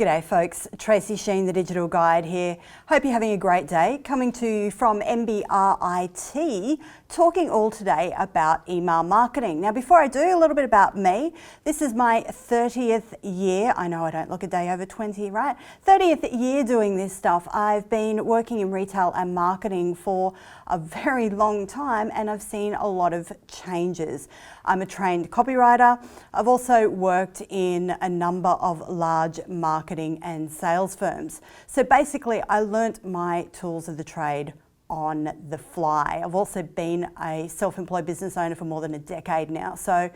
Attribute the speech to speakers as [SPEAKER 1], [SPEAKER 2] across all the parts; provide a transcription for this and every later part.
[SPEAKER 1] G'day folks, Tracy Sheen, the Digital Guide here. Hope you're having a great day. Coming to you from MBRIT, talking all today about email marketing. Now before I do, a little bit about me. This is my 30th year. I know I don't look a day over 20, right? 30th year doing this stuff. I've been working in retail and marketing for a very long time and I've seen a lot of changes. I'm a trained copywriter. I've also worked in a number of large marketing and sales firms. So basically I learnt my tools of the trade on the fly. I've also been a self-employed business owner for more than a decade now. So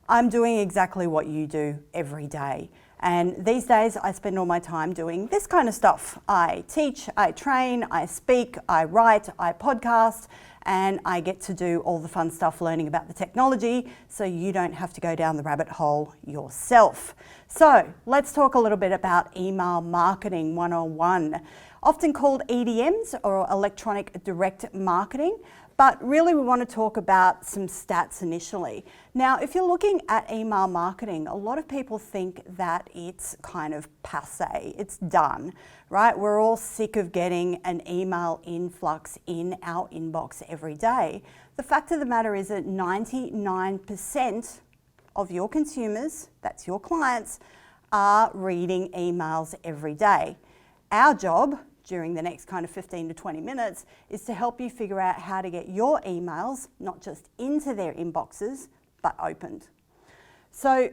[SPEAKER 1] I'm doing exactly what you do every day. And these days I spend all my time doing this kind of stuff. I teach, I train, I speak, I write, I podcast, and I get to do all the fun stuff learning about the technology so you don't have to go down the rabbit hole yourself. So let's talk a little bit about email marketing 101, often called EDMs or electronic direct marketing. But really we want to talk about some stats initially. Now, if you're looking at email marketing, a lot of people think that it's kind of passé, it's done, right? We're all sick of getting an email influx in our inbox every day. The fact of the matter is that 99% of your consumers, that's your clients, are reading emails every day. Our job during the next kind of 15 to 20 minutes is to help you figure out how to get your emails, not just into their inboxes, but opened. So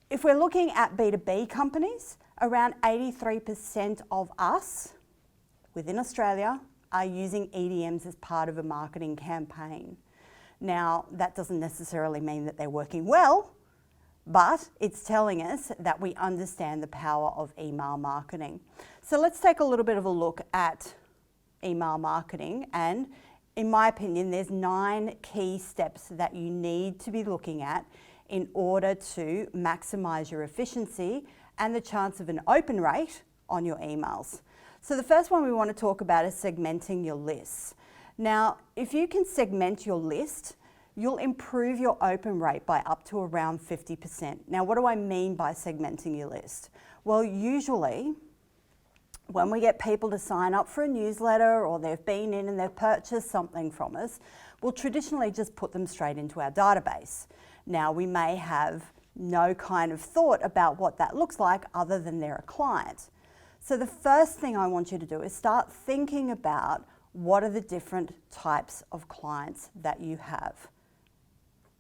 [SPEAKER 1] if we're looking at B2B companies, around 83% of us within Australia are using EDMs as part of a marketing campaign. Now, that doesn't necessarily mean that they're working well, but it's telling us that we understand the power of email marketing. So let's take a little bit of a look at email marketing, and in my opinion there's 9 key steps that you need to be looking at in order to maximise your efficiency and the chance of an open rate on your emails. So the first one we want to talk about is segmenting your lists. Now if you can segment your list, you'll improve your open rate by up to around 50%. Now, what do I mean by segmenting your list? Well, usually when we get people to sign up for a newsletter or they've been in and they've purchased something from us, we'll traditionally just put them straight into our database. Now, we may have no kind of thought about what that looks like other than they're a client. So the first thing I want you to do is start thinking about what are the different types of clients that you have.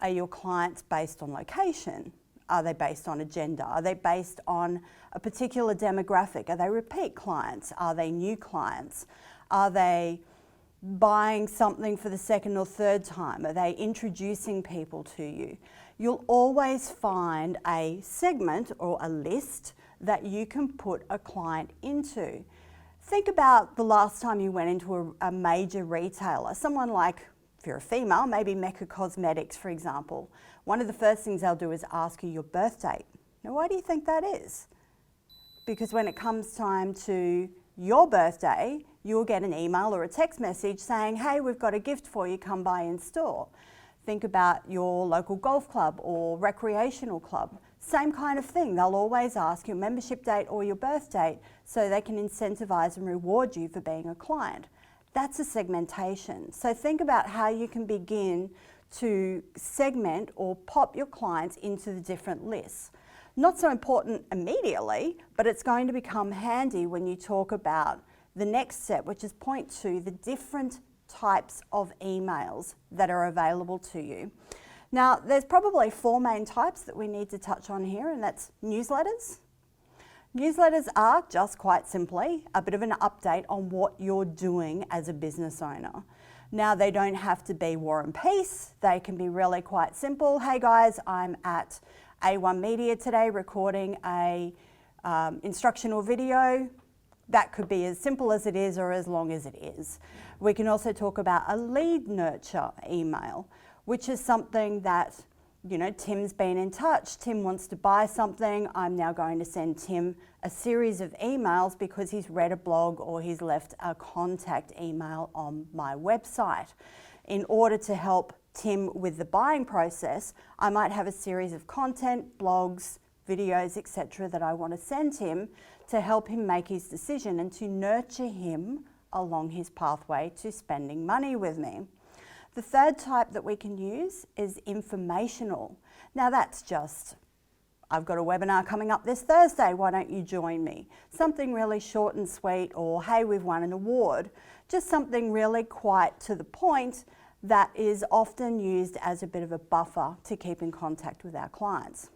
[SPEAKER 1] Are your clients based on location? Are they based on agenda? Are they based on a particular demographic? Are they repeat clients? Are they new clients? Are they buying something for the second or third time? Are they introducing people to you? You'll always find a segment or a list that you can put a client into. Think about the last time you went into a major retailer, someone like, if you're a female, maybe Mecca Cosmetics, for example. One of the first things they'll do is ask you your birth date. Now, why do you think that is? Because when it comes time to your birthday, you'll get an email or a text message saying, hey, we've got a gift for you, come by in store. Think about your local golf club or recreational club. Same kind of thing. They'll always ask your membership date or your birth date so they can incentivize and reward you for being a client. That's a segmentation. So think about how you can begin to segment or pop your clients into the different lists. Not so important immediately, but it's going to become handy when you talk about the next step, which is point 2, the different types of emails that are available to you. Now, there's probably 4 main types that we need to touch on here, and that's newsletters. Newsletters are, just quite simply, a bit of an update on what you're doing as a business owner. Now, they don't have to be War and Peace. They can be really quite simple. Hey guys, I'm at A1 Media today recording a instructional video. That could be as simple as it is or as long as it is. We can also talk about a lead nurture email, which is something that, you know, Tim's been in touch. Tim wants to buy something. I'm now going to send Tim a series of emails because he's read a blog or he's left a contact email on my website. In order to help Tim with the buying process, I might have a series of content, blogs, videos, etc. that I want to send him to help him make his decision and to nurture him along his pathway to spending money with me. The third type that we can use is informational. Now that's just, I've got a webinar coming up this Thursday, why don't you join me? Something really short and sweet, or hey, we've won an award. Just something really quite to the point that is often used as a bit of a buffer to keep in contact with our clients.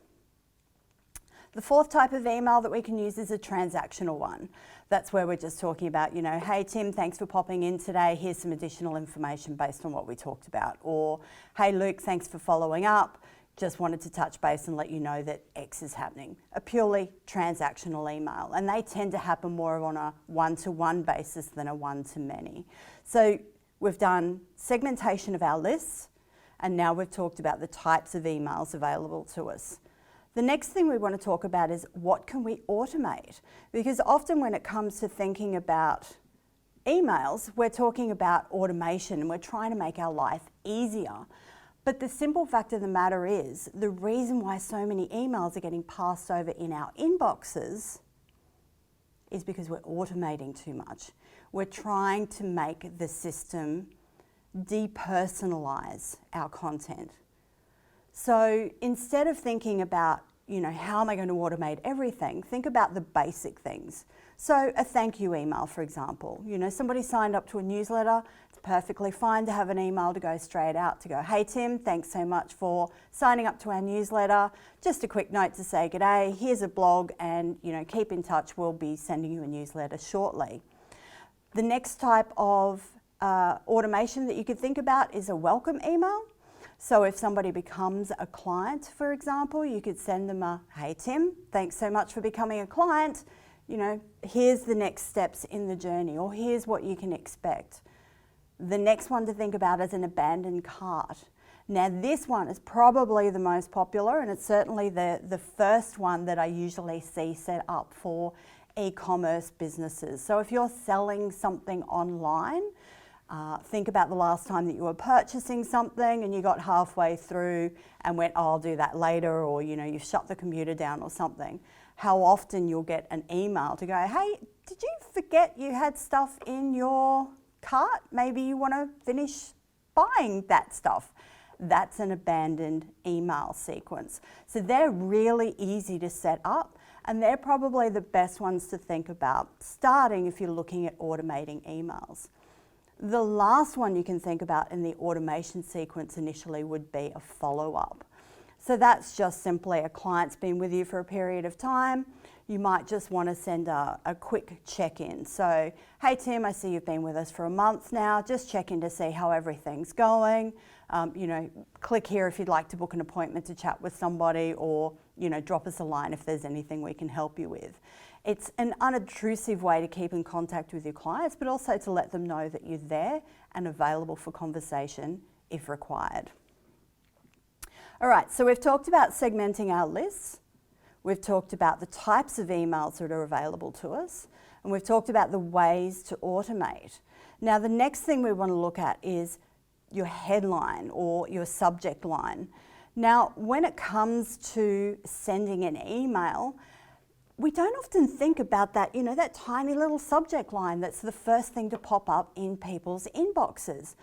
[SPEAKER 1] The fourth type of email that we can use is a transactional one. That's where we're just talking about, hey Tim, thanks for popping in today. Here's some additional information based on what we talked about. Or, hey Luke, thanks for following up. Just wanted to touch base and let you know that X is happening. A purely transactional email. And they tend to happen more on a one-to-one basis than a one-to-many. So we've done segmentation of our lists, and now we've talked about the types of emails available to us. The next thing we want to talk about is what can we automate? Because often when it comes to thinking about emails, we're talking about automation and we're trying to make our life easier. But the simple fact of the matter is, the reason why so many emails are getting passed over in our inboxes is because we're automating too much. We're trying to make the system depersonalize our content. So instead of thinking about, how am I going to automate everything, think about the basic things. So a thank you email, for example. Somebody signed up to a newsletter. It's perfectly fine to have an email to go straight out to go, hey Tim, thanks so much for signing up to our newsletter. Just a quick note to say g'day, here's a blog, and keep in touch. We'll be sending you a newsletter shortly. The next type of automation that you could think about is a welcome email. So if somebody becomes a client, for example, you could send them a, hey Tim, thanks so much for becoming a client. Here's the next steps in the journey, or here's what you can expect. The next one to think about is an abandoned cart. Now this one is probably the most popular, and it's certainly the first one that I usually see set up for e-commerce businesses. So if you're selling something online, think about the last time that you were purchasing something and you got halfway through and went, oh, I'll do that later, or you've shut the computer down or something. How often you'll get an email to go, hey, did you forget you had stuff in your cart? Maybe you want to finish buying that stuff. That's an abandoned email sequence. So they're really easy to set up, and they're probably the best ones to think about starting if you're looking at automating emails. The last one you can think about in the automation sequence initially would be a follow-up. So that's just simply a client's been with you for a period of time. You might just want to send a quick check-in. So, hey Tim, I see you've been with us for a month now. Just check in to see how everything's going. Click here if you'd like to book an appointment to chat with somebody, or drop us a line if there's anything we can help you with. It's an unobtrusive way to keep in contact with your clients, but also to let them know that you're there and available for conversation if required. All right, so we've talked about segmenting our lists. We've talked about the types of emails that are available to us, and we've talked about the ways to automate. Now, the next thing we want to look at is your headline or your subject line. Now, when it comes to sending an email, we don't often think about that, that tiny little subject line that's the first thing to pop up in people's inboxes.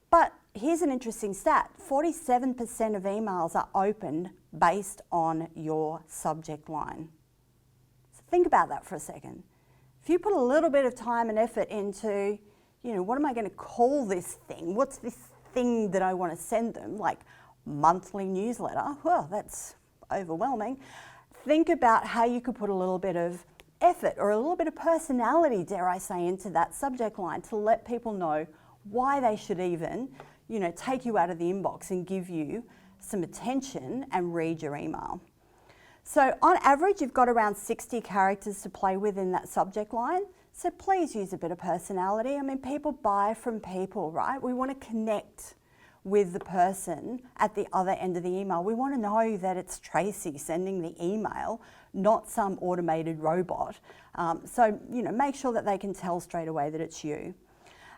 [SPEAKER 1] But here's an interesting stat. 47% of emails are opened based on your subject line. So think about that for a second. If you put a little bit of time and effort into, what am I going to call this thing? What's this thing that I want to send them? Like monthly newsletter. Well, that's overwhelming. Think about how you could put a little bit of effort or a little bit of personality, dare I say, into that subject line to let people know why they should even, take you out of the inbox and give you some attention and read your email. So on average, you've got around 60 characters to play with in that subject line. So please use a bit of personality. I mean, people buy from people, right? We want to connect with the person at the other end of the email. We want to know that it's Tracy sending the email, not some automated robot. So make sure that they can tell straight away that it's you.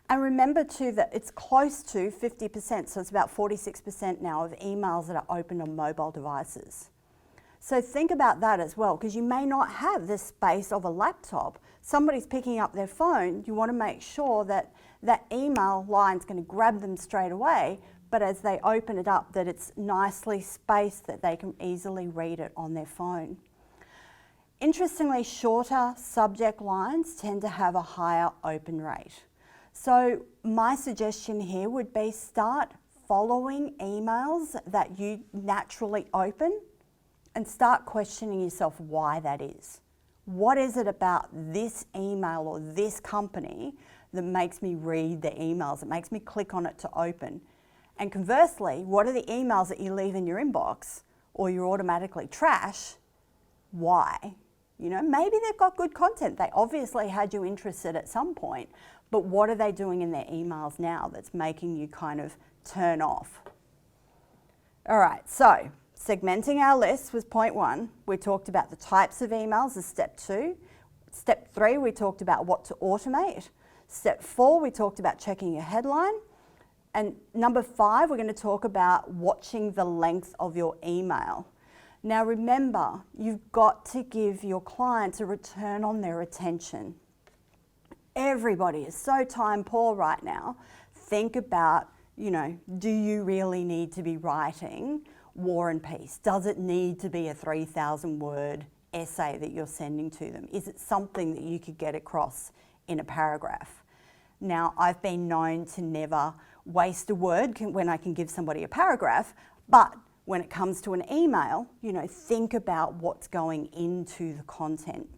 [SPEAKER 1] And remember too that it's close to 50%, so it's about 46% now of emails that are opened on mobile devices. So think about that as well, because you may not have the space of a laptop. Somebody's picking up their phone, you want to make sure that that email line's going to grab them straight away, but as they open it up, that it's nicely spaced, that they can easily read it on their phone. Interestingly, shorter subject lines tend to have a higher open rate. So my suggestion here would be start following emails that you naturally open and start questioning yourself why that is. What is it about this email or this company that makes me read the emails, that makes me click on it to open? And conversely, what are the emails that you leave in your inbox or you automatically trash? Why? You know, maybe they've got good content. They obviously had you interested at some point, but what are they doing in their emails now that's making you kind of turn off? All right, so segmenting our lists was point 1. We talked about the types of emails as step 2. Step 3, we talked about what to automate. Step 4, we talked about checking your headline. And number 5, we're going to talk about watching the length of your email. Now remember, you've got to give your clients a return on their attention. Everybody is so time poor right now. Think about, you know, do you really need to be writing War and Peace? Does it need to be a 3,000 word essay that you're sending to them? Is it something that you could get across in a paragraph? Now, I've been known to never waste a word when I can give somebody a paragraph, but when it comes to an email, you know, think about what's going into the content.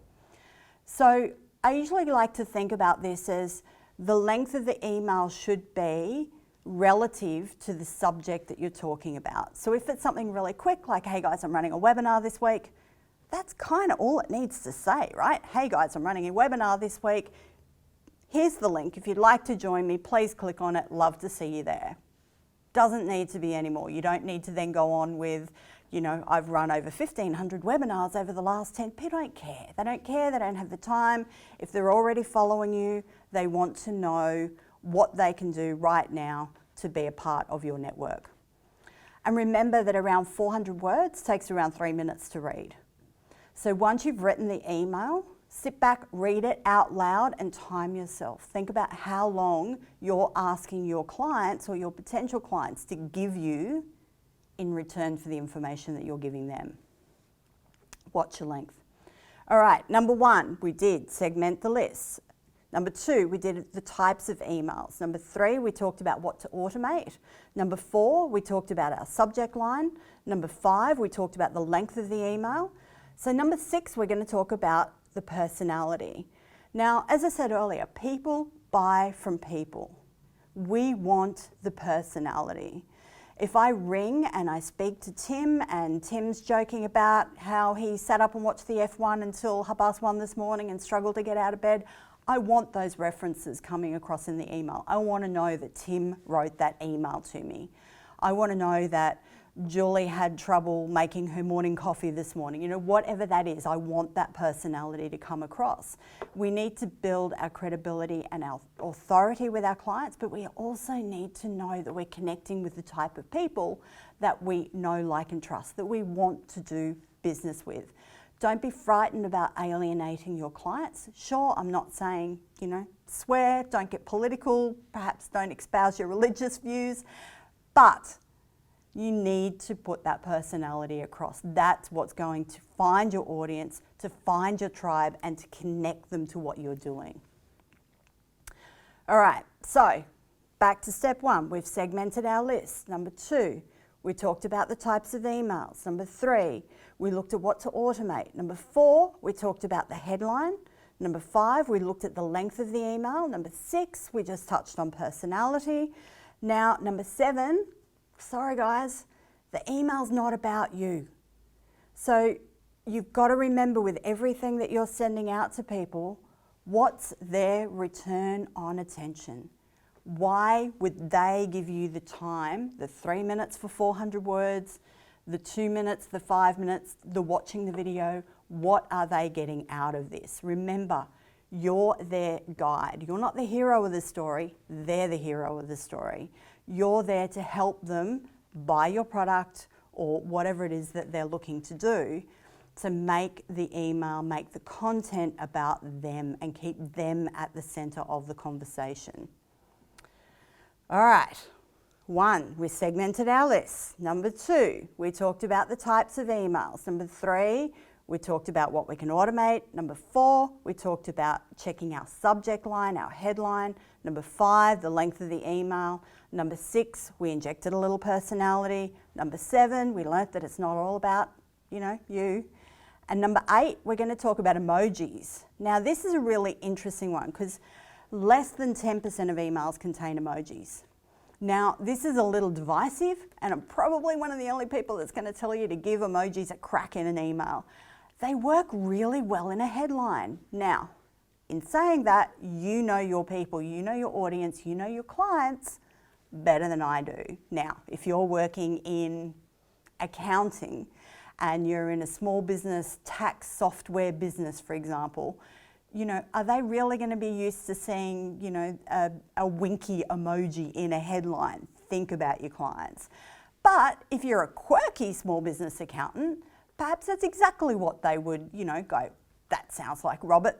[SPEAKER 1] So I usually like to think about this as the length of the email should be relative to the subject that you're talking about. So if it's something really quick, like, hey guys, I'm running a webinar this week, that's kind of all it needs to say, right? Hey guys, I'm running a webinar this week. Here's the link. If you'd like to join me, please click on it. Love to see you there. Doesn't need to be any more. You don't need to then go on with, you know, I've run over 1,500 webinars over the last 10. People don't care. They don't care. They don't have the time. If they're already following you, they want to know what they can do right now to be a part of your network. And remember that around 400 words takes around 3 minutes to read. So once you've written the email, sit back, read it out loud and time yourself. Think about how long you're asking your clients or your potential clients to give you in return for the information that you're giving them. Watch your length. All right, number 1, we did segment the lists. Number 2, we did the types of emails. Number 3, we talked about what to automate. Number 4, we talked about our subject line. Number 5, we talked about the length of the email. So number 6, we're going to talk about the personality. Now, as I said earlier, people buy from people. We want the personality. If I ring and I speak to Tim and Tim's joking about how he sat up and watched the F1 until 1:30 this morning and struggled to get out of bed, I want those references coming across in the email. I want to know that Tim wrote that email to me. I want to know that Julie had trouble making her morning coffee this morning. You know, whatever that is, I want that personality to come across. We need to build our credibility and our authority with our clients, but we also need to know that we're connecting with the type of people that we know, like, and trust, that we want to do business with. Don't be frightened about alienating your clients. Sure, I'm not saying, you know, swear, don't get political, perhaps don't espouse your religious views, but you need to put that personality across. That's what's going to find your audience, to find your tribe, and to connect them to what you're doing. All right, so back to step 1. We've segmented our list. Number 2, we talked about the types of emails. Number 3, we looked at what to automate. Number 4, we talked about the headline. Number 5, we looked at the length of the email. Number 6, we just touched on personality. Now, number 7, sorry guys, the email's not about you. So you've got to remember, with everything that you're sending out to people, what's their return on attention? Why would they give you the time, the 3 minutes for 400 words, the 2 minutes, the 5 minutes, the watching the video? What are they getting out of this? Remember, you're their guide. You're not the hero of the story, they're the hero of the story. You're there to help them buy your product or whatever it is that they're looking to do, to make the email, make the content about them and keep them at the center of the conversation. All right, 1, we segmented our list. Number 2, we talked about the types of emails. Number 3, we talked about what we can automate. Number 4, we talked about checking our subject line, our headline. Number 5, the length of the email. Number 6, we injected a little personality. Number 7, we learnt that it's not all about, you. And number 8, we're going to talk about emojis. Now, this is a really interesting one because less than 10% of emails contain emojis. Now, this is a little divisive, and I'm probably one of the only people that's going to tell you to give emojis a crack in an email. They work really well in a headline. Now, in saying that, you know your people, you know your audience, you know your clients better than I do. Now, if you're working in accounting and you're in a small business, tax software business, for example, are they really going to be used to seeing, a winky emoji in a headline? Think about your clients. But if you're a quirky small business accountant, perhaps that's exactly what they would, go, that sounds like Robert,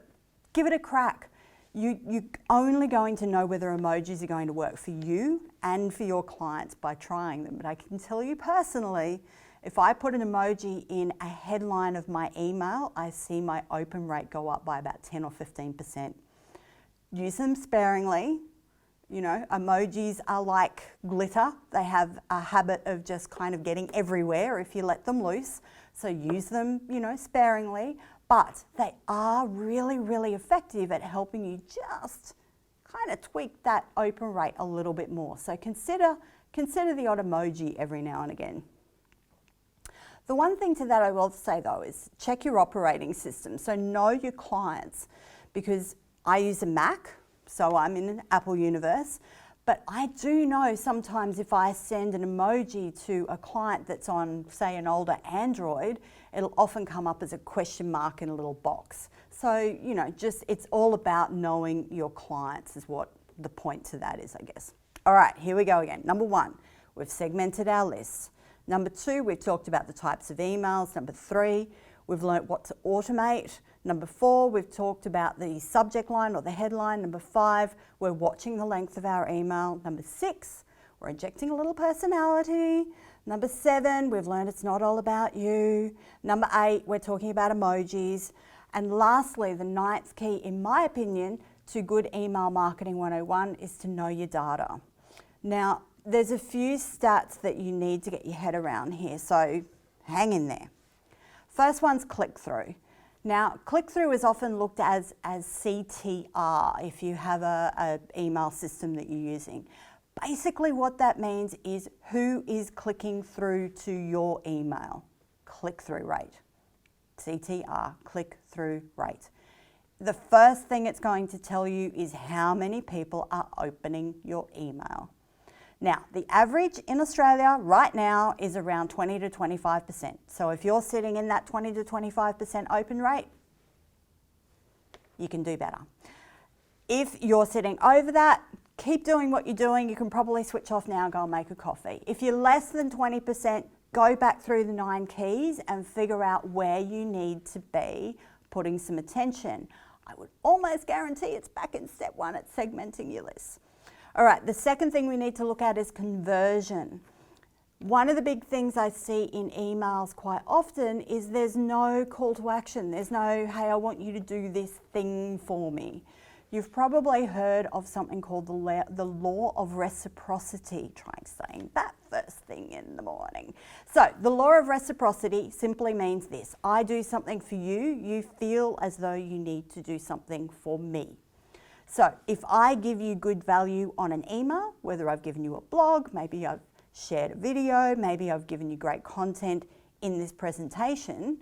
[SPEAKER 1] give it a crack. You're only going to know whether emojis are going to work for you and for your clients by trying them. But I can tell you personally, if I put an emoji in a headline of my email, I see my open rate go up by about 10 or 15%. Use them sparingly. Emojis are like glitter. They have a habit of just kind of getting everywhere if you let them loose. So use them, sparingly. But they are really, really effective at helping you just kind of tweak that open rate a little bit more. So consider the odd emoji every now and again. The one thing to that I will say though is check your operating system. So know your clients, because I use a Mac, so I'm in an Apple universe, but I do know sometimes if I send an emoji to a client that's on, say, an older Android, it'll often come up as a question mark in a little box. So, it's all about knowing your clients is what the point to that is, I guess. All right, here we go again. Number 1, we've segmented our lists. Number 2, we've talked about the types of emails. Number 3, we've learnt what to automate. Number 4, we've talked about the subject line or the headline. Number 5, we're watching the length of our email. Number 6, we're injecting a little personality. Number 7, we've learned it's not all about you. Number 8, we're talking about emojis. And lastly, the 9th key, in my opinion, to good email marketing 101 is to know your data. Now, there's a few stats that you need to get your head around here, so hang in there. First one's click-through. Now, click-through is often looked as CTR if you have a email system that you're using. Basically what that means is who is clicking through to your email. Click-through rate. CTR, click-through rate. The first thing it's going to tell you is how many people are opening your email. Now, the average in Australia right now is around 20 to 25%. So if you're sitting in that 20 to 25% open rate, you can do better. If you're sitting over that, keep doing what you're doing. You can probably switch off now and go and make a coffee. If you're less than 20%, go back through the 9 keys and figure out where you need to be putting some attention. I would almost guarantee it's back in step 1 at segmenting your list. All right, the second thing we need to look at is conversion. One of the big things I see in emails quite often is there's no call to action. There's no, hey, I want you to do this thing for me. You've probably heard of something called the law of reciprocity. Try saying that first thing in the morning. So the law of reciprocity simply means this. I do something for you, you feel as though you need to do something for me. So if I give you good value on an email, whether I've given you a blog, maybe I've shared a video, maybe I've given you great content in this presentation,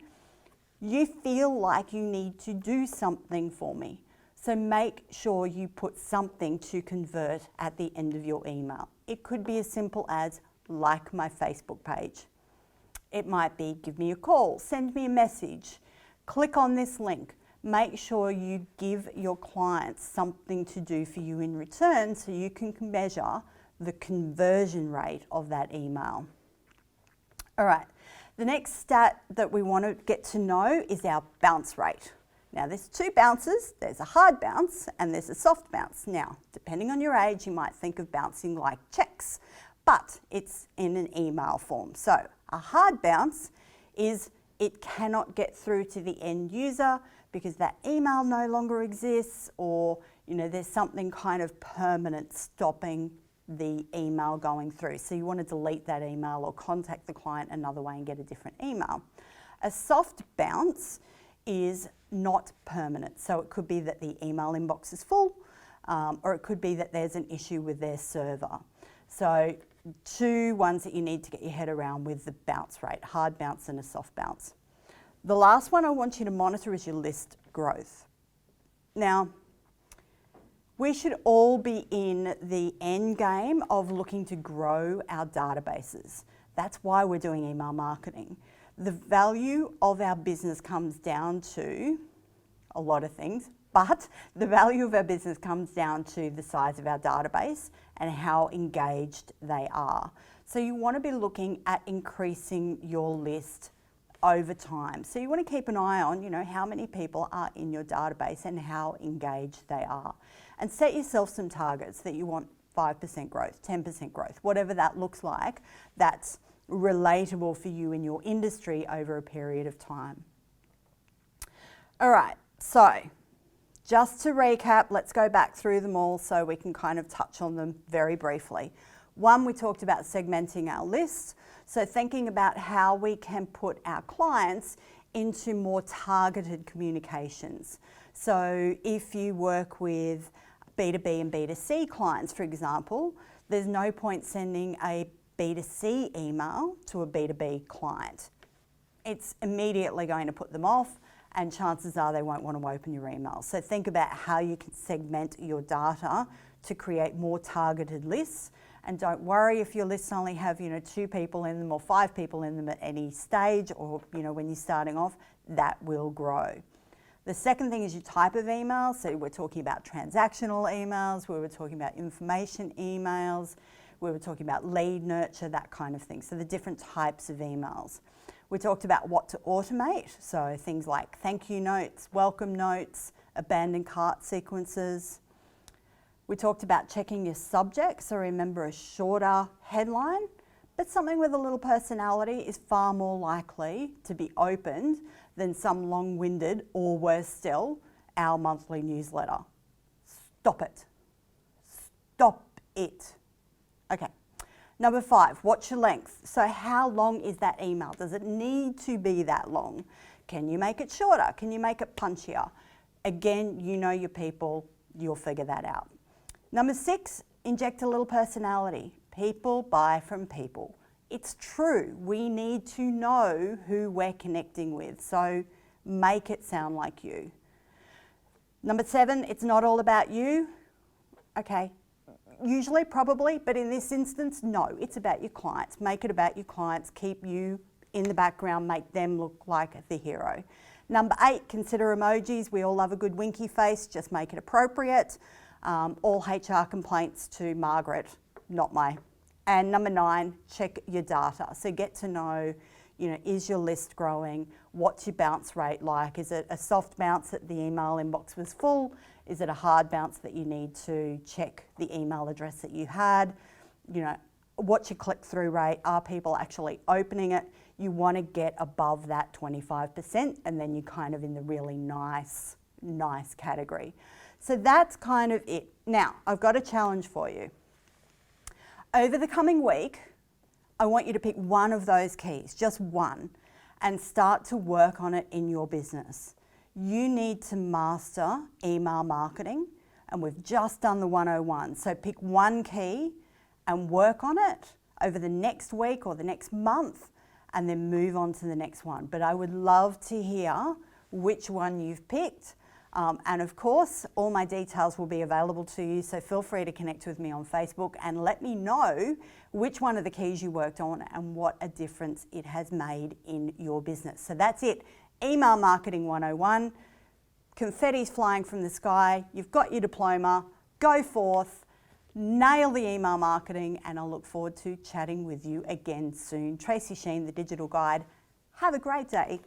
[SPEAKER 1] you feel like you need to do something for me. So make sure you put something to convert at the end of your email. It could be as simple as like my Facebook page. It might be give me a call, send me a message, click on this link. Make sure you give your clients something to do for you in return so you can measure the conversion rate of that email. All right, the next stat that we want to get to know is our bounce rate. Now there's two bounces, there's a hard bounce and there's a soft bounce. Now, depending on your age, you might think of bouncing like checks, but it's in an email form. So a hard bounce is it cannot get through to the end user because that email no longer exists, or there's something kind of permanent stopping the email going through. So you want to delete that email or contact the client another way and get a different email. A soft bounce is not permanent. So it could be that the email inbox is full, or it could be that there's an issue with their server. So two ones that you need to get your head around with the bounce rate, hard bounce and a soft bounce. The last one I want you to monitor is your list growth. Now, we should all be in the end game of looking to grow our databases. That's why we're doing email marketing. The value of our business comes down to a lot of things, but the value of our business comes down to the size of our database and how engaged they are. So you want to be looking at increasing your list over time. So you want to keep an eye on, how many people are in your database and how engaged they are. And set yourself some targets that you want 5% growth, 10% growth, whatever that looks like, that's relatable for you in your industry over a period of time. All right, so just to recap, let's go back through them all so we can kind of touch on them very briefly. One, we talked about segmenting our lists. So thinking about how we can put our clients into more targeted communications. So if you work with B2B and B2C clients, for example, there's no point sending a B2C email to a B2B client. It's immediately going to put them off, and chances are they won't want to open your email. So think about how you can segment your data to create more targeted lists. And don't worry if your lists only have 2 people in them or 5 people in them at any stage, or when you're starting off, that will grow. The second thing is your type of email. So we're talking about transactional emails, we were talking about information emails, we were talking about lead nurture, that kind of thing. So the different types of emails. We talked about what to automate. So things like thank you notes, welcome notes, abandoned cart sequences. We talked about checking your subject. So remember, a shorter headline, but something with a little personality is far more likely to be opened than some long-winded, or worse still, our monthly newsletter. Stop it. Stop it. Okay. Number 5, what's your length? So how long is that email? Does it need to be that long? Can you make it shorter? Can you make it punchier? Again, you know your people, you'll figure that out. Number 6, inject a little personality. People buy from people. It's true, we need to know who we're connecting with, so make it sound like you. Number 7, it's not all about you. Okay, usually, probably, but in this instance, no, it's about your clients. Make it about your clients, keep you in the background, make them look like the hero. Number 8, consider emojis. We all love a good winky face, just make it appropriate. All HR complaints to Margaret, not my. And number 9, check your data. So get to know, is your list growing? What's your bounce rate like? Is it a soft bounce that the email inbox was full? Is it a hard bounce that you need to check the email address that you had? What's your click-through rate? Are people actually opening it? You want to get above that 25%, and then you're kind of in the really nice category. So that's kind of it. Now, I've got a challenge for you. Over the coming week, I want you to pick one of those keys, just one, and start to work on it in your business. You need to master email marketing, and we've just done the 101. So pick one key and work on it over the next week or the next month, and then move on to the next one. But I would love to hear which one you've picked. And of course, all my details will be available to you, so feel free to connect with me on Facebook and let me know which one of the keys you worked on and what a difference it has made in your business. So that's it, Email Marketing 101, confetti's flying from the sky, you've got your diploma, go forth, nail the email marketing, and I'll look forward to chatting with you again soon. Tracy Sheen, the Digital Guide. Have a great day.